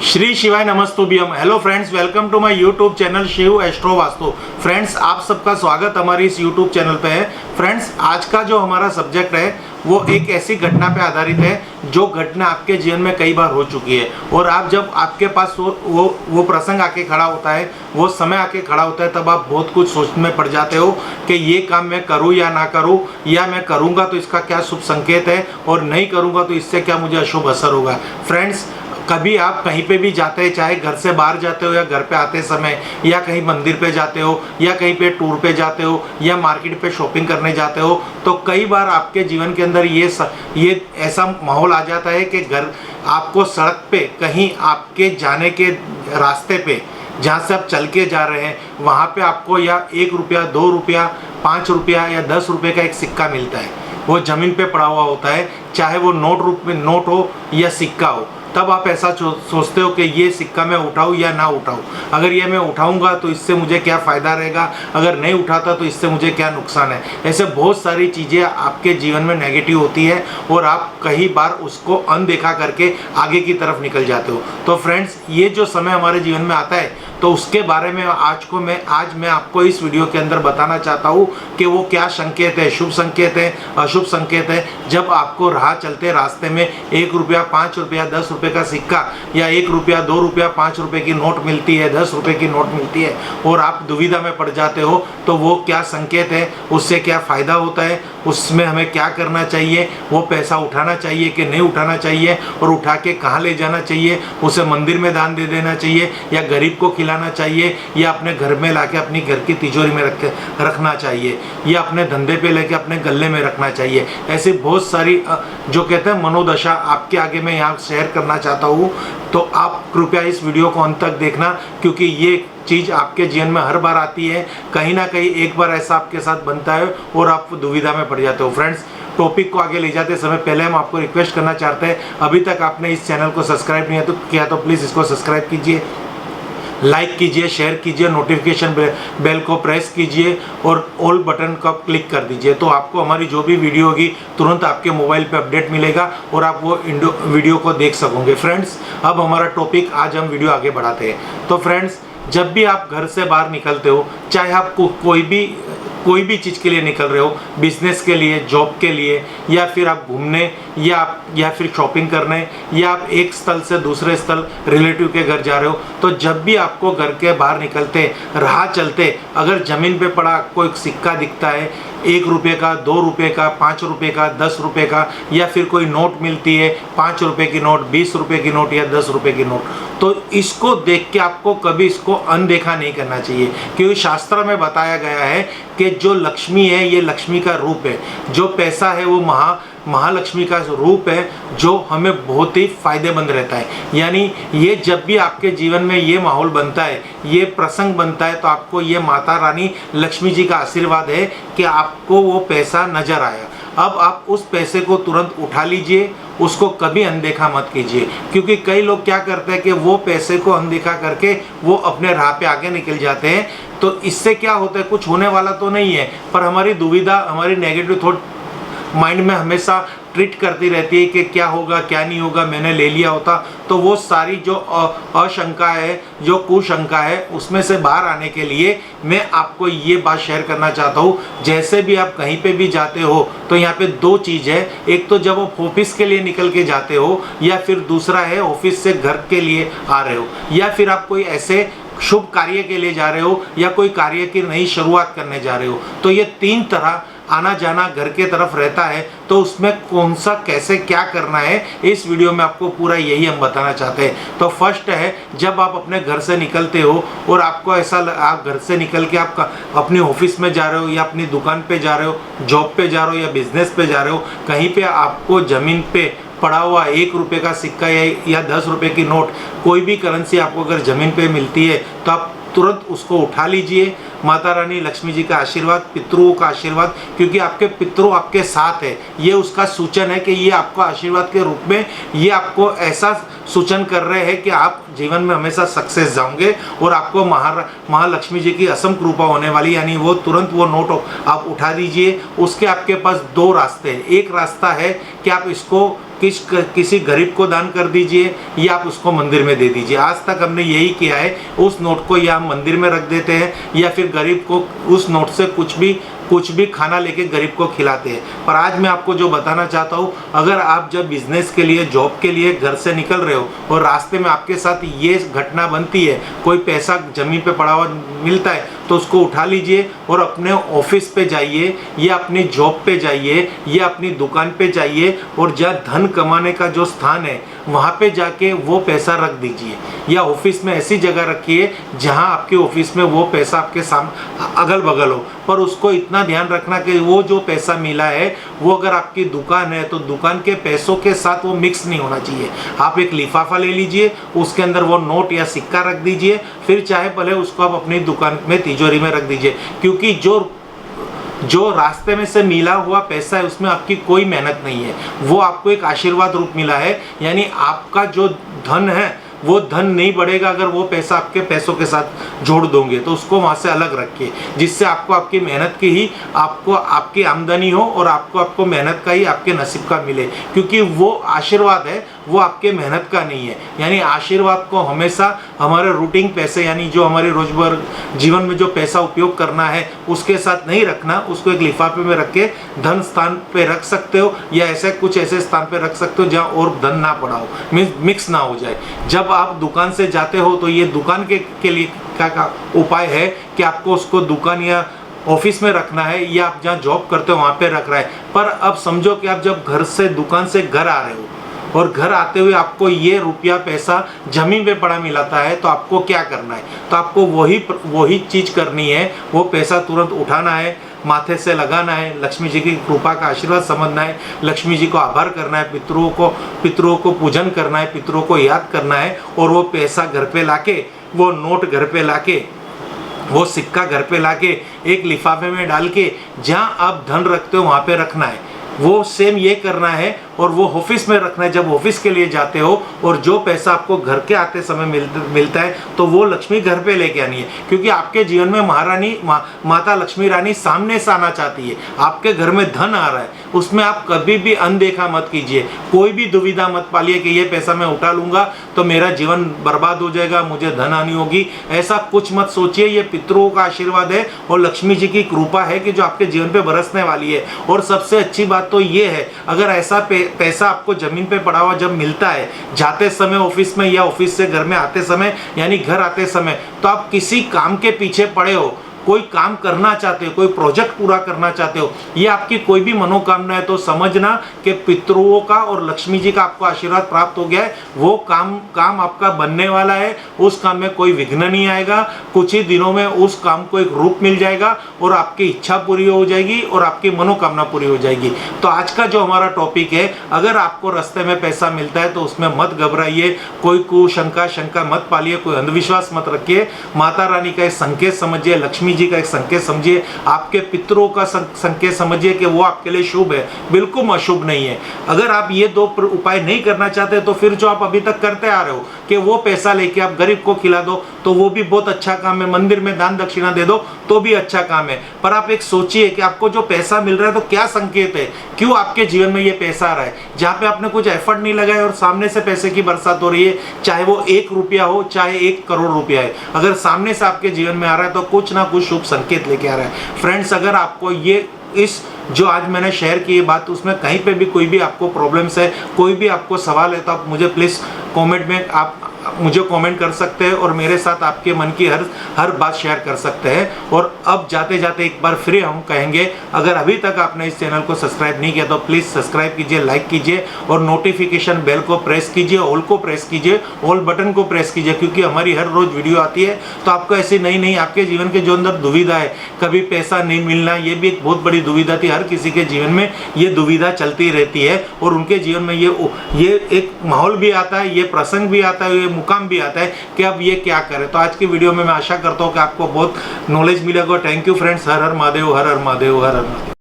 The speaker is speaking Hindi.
श्री शिवाय नमस्तुभ्यम। Hello friends, welcome to my YouTube channel Shiv astro Vastu. Friends, आप सबका स्वागत हमारी इस यूट्यूब चैनल पे है। फ्रेंड्स, आज का जो हमारा सब्जेक्ट है वो एक ऐसी घटना पे आधारित है जो घटना आपके जीवन में कई बार हो चुकी है, और आप जब आपके पास वो प्रसंग आके खड़ा होता है, वो समय आके खड़ा होता है, तब आप बहुत कुछ सोचने में पड़ जाते हो कि ये काम मैं करूँ या ना करूँ, या मैं करूँगा तो इसका क्या शुभ संकेत है और नहीं करूँगा तो इससे क्या मुझे अशुभ असर होगा। फ्रेंड्स, कभी आप कहीं पे भी जाते हैं, चाहे घर से बाहर जाते हो या घर पे आते समय, या कहीं मंदिर पे जाते हो, या कहीं पे टूर पे जाते हो, या मार्केट पे शॉपिंग करने जाते हो, तो कई बार आपके जीवन के अंदर ये ऐसा माहौल आ जाता है कि घर आपको सड़क पे कहीं आपके जाने के रास्ते पे जहाँ से आप चल के जा रहे हैं, वहाँ पे आपको या 1 रुपया, 2 रुपया, 5 रुपया या 10 रुपये का एक सिक्का मिलता है। वो ज़मीन पे पड़ा हुआ होता है, चाहे वो नोट हो या सिक्का हो। तब आप ऐसा सोचते हो कि ये सिक्का मैं उठाऊं या ना उठाऊं, अगर ये मैं उठाऊंगा तो इससे मुझे क्या फ़ायदा रहेगा, अगर नहीं उठाता तो इससे मुझे क्या नुकसान है। ऐसे बहुत सारी चीज़ें आपके जीवन में नेगेटिव होती है और आप कई बार उसको अनदेखा करके आगे की तरफ निकल जाते हो। तो फ्रेंड्स, ये जो समय हमारे जीवन में आता है, तो उसके बारे में आज मैं आपको इस वीडियो के अंदर बताना चाहता हूँ कि वो क्या संकेत है, शुभ संकेत है, अशुभ संकेत है। जब आपको राह चलते रास्ते में 1 रुपया, 5 रुपया, 10 रुपये का सिक्का, या 1 रुपया, 2 रुपया, 5 रुपये की नोट मिलती है, 10 रुपये की नोट मिलती है, और आप दुविधा में पड़ जाते हो, तो वो क्या संकेत है, उससे क्या फ़ायदा होता है, उसमें हमें क्या करना चाहिए, वो पैसा उठाना चाहिए कि नहीं उठाना चाहिए, और उठा के कहाँ ले जाना चाहिए, उसे मंदिर में दान दे देना चाहिए, या गरीब को खिलाना चाहिए, या अपने घर में लाके अपनी घर की तिजोरी में रखना चाहिए, या अपने धंधे पे लेके अपने गले में रखना चाहिए। ऐसी बहुत सारी जो कहते हैं मनोदशा आपके आगे मैं यहाँ शेयर करना चाहता हूँ। तो आप कृपया इस वीडियो को अंत तक देखना, क्योंकि ये चीज़ आपके जीवन में हर बार आती है, कहीं ना कहीं एक बार ऐसा आपके साथ बनता है और आप दुविधा में पड़ जाते हो। फ्रेंड्स, टॉपिक को आगे ले जाते समय पहले हम आपको रिक्वेस्ट करना चाहते हैं, अभी तक आपने इस चैनल को सब्सक्राइब नहीं किया तो प्लीज़ इसको सब्सक्राइब कीजिए, लाइक कीजिए, शेयर कीजिए, नोटिफिकेशन बेल को प्रेस कीजिए और ऑल बटन को क्लिक कर दीजिए, तो आपको हमारी जो भी वीडियो होगी तुरंत आपके मोबाइल पे अपडेट मिलेगा और आप वो वीडियो को देख सकोगे। फ्रेंड्स, अब हमारा टॉपिक, आज हम वीडियो आगे बढ़ाते हैं। तो फ्रेंड्स, जब भी आप घर से बाहर निकलते हो, चाहे आप कोई भी चीज़ के लिए निकल रहे हो, बिजनेस के लिए, जॉब के लिए, या फिर आप घूमने या फिर शॉपिंग करने, या आप एक स्थल से दूसरे स्थल रिलेटिव के घर जा रहे हो, तो जब भी आपको घर के बाहर निकलते, राह चलते, अगर ज़मीन पे पड़ा कोई सिक्का दिखता है, 1 रुपये का, 2 रुपये का, 5 रुपये का, 10 रुपये का, या फिर कोई नोट मिलती है, 5 रुपये की नोट, 20 रुपये की नोट या 10 रुपये की नोट, तो इसको देख के आपको कभी इसको अनदेखा नहीं करना चाहिए, क्योंकि शास्त्र में बताया गया है कि जो लक्ष्मी है ये लक्ष्मी का रूप है, जो पैसा है वो महालक्ष्मी का रूप है, जो हमें बहुत ही फायदेमंद रहता है। यानी ये जब भी आपके जीवन में ये माहौल बनता है, ये प्रसंग बनता है, तो आपको ये माता रानी लक्ष्मी जी का आशीर्वाद है कि आपको वो पैसा नजर आया। अब आप उस पैसे को तुरंत उठा लीजिए, उसको कभी अनदेखा मत कीजिए, क्योंकि कई लोग क्या करते हैं कि वो पैसे को अनदेखा करके वो अपने राह पे आगे निकल जाते हैं। तो इससे क्या होता है, कुछ होने वाला तो नहीं है, पर हमारी दुविधा, हमारी नेगेटिव थॉट माइंड में हमेशा ट्रीट करती रहती है कि क्या होगा, क्या नहीं होगा, मैंने ले लिया होता। तो वो सारी जो अशंका है, जो कुशंका है, उसमें से बाहर आने के लिए मैं आपको ये बात शेयर करना चाहता हूँ। जैसे भी आप कहीं पे भी जाते हो, तो यहाँ पे 2 चीज़ है, एक तो जब आप ऑफिस के लिए निकल के जाते हो, या फिर दूसरा है ऑफिस से घर के लिए आ रहे हो, या फिर आप कोई ऐसे शुभ कार्य के लिए जा रहे हो, या कोई कार्य की नई शुरुआत करने जा रहे हो, तो ये 3 तरह आना जाना घर के तरफ रहता है। तो उसमें कौन सा, कैसे, क्या करना है, इस वीडियो में आपको पूरा यही हम बताना चाहते हैं। तो फर्स्ट है, जब आप अपने घर से निकलते हो और आपको ऐसा, आप घर से निकल के आप अपनी ऑफिस में जा रहे हो, या अपनी दुकान पे जा रहे हो, जॉब पे जा रहे हो, या बिजनेस पे जा रहे हो, कहीं पे आपको ज़मीन पे पड़ा हुआ 1 रुपये का सिक्का या 10 रुपये की नोट, कोई भी करेंसी आपको अगर ज़मीन पे मिलती है, तो आप तुरंत उसको उठा लीजिए। माता रानी लक्ष्मी जी का आशीर्वाद, पितरों का आशीर्वाद, क्योंकि आपके पितरों आपके साथ है, ये उसका सूचन है कि ये आपको आशीर्वाद के रूप में, ये आपको ऐसा सूचन कर रहे हैं कि आप जीवन में हमेशा सक्सेस जाओगे और आपको महालक्ष्मी जी की असम कृपा होने वाली। यानी वो तुरंत वो नोट आप उठा दीजिए। उसके आपके पास 2 रास्ते हैं। एक रास्ता है कि आप इसको किसी गरीब को दान कर दीजिए या आप उसको मंदिर में दे दीजिए। आज तक हमने यही किया है, उस नोट को या हम मंदिर में रख देते हैं या फिर गरीब को उस नोट से कुछ भी खाना लेके गरीब को खिलाते हैं। पर आज मैं आपको जो बताना चाहता हूँ, अगर आप जब बिजनेस के लिए, जॉब के लिए घर से निकल रहे हो और रास्ते में आपके साथ ये घटना बनती है, कोई पैसा जमीन पे पड़ा हुआ मिलता है, तो उसको उठा लीजिए और अपने ऑफिस पे जाइए या अपनी जॉब पे जाइए या अपनी दुकान पे जाइए और जहाँ धन कमाने का जो स्थान है वहाँ पे जाके वो पैसा रख दीजिए, या ऑफिस में ऐसी जगह रखिए जहाँ आपके ऑफिस में वो पैसा आपके अगल बगल हो। पर उसको इतना ध्यान रखना कि वो जो पैसा मिला है वो अगर आपकी दुकान है तो दुकान के पैसों के साथ वो मिक्स नहीं होना चाहिए। आप एक लिफाफा ले लीजिए, उसके अंदर वो नोट या सिक्का रख दीजिए, फिर चाहे भले उसको आप अपनी दुकान में तिजोरी में रख दीजिए, क्योंकि जो रास्ते में से मिला हुआ पैसा है उसमें आपकी कोई मेहनत नहीं है, वो आपको एक आशीर्वाद रूप मिला है। यानी आपका जो धन है वो धन नहीं बढ़ेगा अगर वो पैसा आपके पैसों के साथ जोड़ दोगे, तो उसको वहाँ से अलग रखिए, जिससे आपको आपकी मेहनत की ही आपको आपकी आमदनी हो और आपको मेहनत का ही आपके नसीब का मिले, क्योंकि वो आशीर्वाद है, वो आपके मेहनत का नहीं है। यानी आशीर्वाद को हमेशा हमारे रूटीन पैसे, यानी जो हमारे रोजमर्रा जीवन में जो पैसा उपयोग करना है उसके साथ नहीं रखना, उसको एक लिफाफे में रख के धन स्थान पे रख सकते हो या ऐसे स्थान पे रख सकते हो जहाँ और धन ना पड़ा हो, मिक्स ना हो जाए। जब आप दुकान से जाते हो तो ये दुकान के लिए क्या उपाय है कि आपको उसको दुकान या ऑफिस में रखना है या आप जहाँ जॉब करते हो वहाँ पे रख रहा है। पर अब समझो कि आप जब दुकान से घर आ रहे हो और घर आते हुए आपको ये रुपया पैसा जमीन पे पड़ा मिलाता है, तो आपको क्या करना है? तो आपको वही चीज करनी है, वो पैसा तुरंत उठाना है, माथे से लगाना है, लक्ष्मी जी की कृपा का आशीर्वाद समझना है, लक्ष्मी जी को आभार करना है, पितरों को पूजन करना है, पितरों को याद करना है, और वो पैसा घर पे लाके, वो नोट घर पे लाके, वो सिक्का घर पे लाके एक लिफाफे में डाल के जहाँ आप धन रखते हो वहाँ पे रखना है। वो सेम ये करना है और वो ऑफिस में रखना है। जब ऑफिस के लिए जाते हो और जो पैसा आपको घर के आते समय मिलता है तो वो लक्ष्मी घर पे लेके आनी है, क्योंकि आपके जीवन में महारानी माता लक्ष्मी रानी सामने से आना चाहती है। आपके घर में धन आ रहा है, उसमें आप कभी भी अनदेखा मत कीजिए, कोई भी दुविधा मत पालिए कि ये पैसा मैं उठा लूंगा तो मेरा जीवन बर्बाद हो जाएगा, मुझे धन आनी होगी, ऐसा कुछ मत सोचिए। ये पितरों का आशीर्वाद है और लक्ष्मी जी की कृपा है कि जो आपके जीवन पे बरसने वाली है। और सबसे अच्छी बात तो ये है, अगर ऐसा पैसा आपको जमीन पे पड़ा हुआ जब मिलता है जाते समय ऑफिस में या ऑफिस से घर में आते समय, यानी घर आते समय, तो आप किसी काम के पीछे पड़े हो, कोई काम करना चाहते हो, कोई प्रोजेक्ट पूरा करना चाहते हो, ये आपकी कोई भी मनोकामना है, तो समझना कि पितरों का और लक्ष्मी जी का आपको आशीर्वाद प्राप्त हो गया है। वो काम आपका बनने वाला है, उस काम में कोई विघ्न नहीं आएगा, कुछ ही दिनों में उस काम को एक रूप मिल जाएगा और आपकी इच्छा पूरी हो जाएगी और आपकी मनोकामना पूरी हो जाएगी। तो आज का जो हमारा टॉपिक है, अगर आपको रास्ते में पैसा मिलता है तो उसमें मत घबराइए, कोई शंका मत पालिए, कोई अंधविश्वास मत रखिए। माता रानी का एक संकेत समझिए, लक्ष्मी जी का एक संकेत समझिए, आपके पितरों का संकेत समझिए कि वो आपके लिए शुभ है, बिल्कुल अशुभ नहीं है। अगर आप ये दो उपाय नहीं करना चाहते तो फिर जो आप अभी तक करते आ रहे हो कि वो पैसा लेके आप गरीब को खिला दो, तो वो भी बहुत अच्छा काम है, मंदिर में दान दक्षिणा दे दो तो भी अच्छा काम है। पर आप एक सोचिए कि आपको जो पैसा मिल रहा है तो क्या संकेत है, क्यों आपके जीवन में ये पैसा आ रहा है, जहाँ पे आपने कुछ एफर्ट नहीं लगाया और सामने से पैसे की बरसात हो रही है, चाहे वो 1 रुपया हो चाहे 1 करोड़ रुपया है, अगर सामने से आपके जीवन में आ रहा है तो कुछ ना कुछ शुभ संकेत लेके आ रहा है। फ्रेंड्स, अगर आपको ये इस जो आज मैंने शेयर की बात, उसमें कहीं पे भी कोई भी आपको प्रॉब्लम्स है, कोई भी आपको सवाल है, तो आप मुझे प्लीज़ कमेंट में आप मुझे कमेंट कर सकते हैं और मेरे साथ आपके मन की हर बात शेयर कर सकते हैं। और अब जाते जाते एक बार फिर हम कहेंगे, अगर अभी तक आपने इस चैनल को सब्सक्राइब नहीं किया तो प्लीज़ सब्सक्राइब कीजिए, लाइक कीजिए और नोटिफिकेशन बेल को प्रेस कीजिए, ऑल को प्रेस कीजिए, ऑल बटन को प्रेस कीजिए, क्योंकि हमारी हर रोज़ वीडियो आती है तो आपको ऐसी नई आपके जीवन के जो अंदर दुविधा है, कभी पैसा नहीं मिलना, ये भी एक बहुत बड़ी दुविधा थी, हर किसी के जीवन में ये दुविधा चलती रहती है और उनके जीवन में ये एक माहौल भी आता है, ये प्रसंग भी आता है, ये मुकाम भी आता है कि अब ये क्या करें। तो आज की वीडियो में मैं आशा करता हूँ कि आपको बहुत नॉलेज मिलेगा। Thank you friends, her her Mahadev, her her Mahadev, her her Mahadev.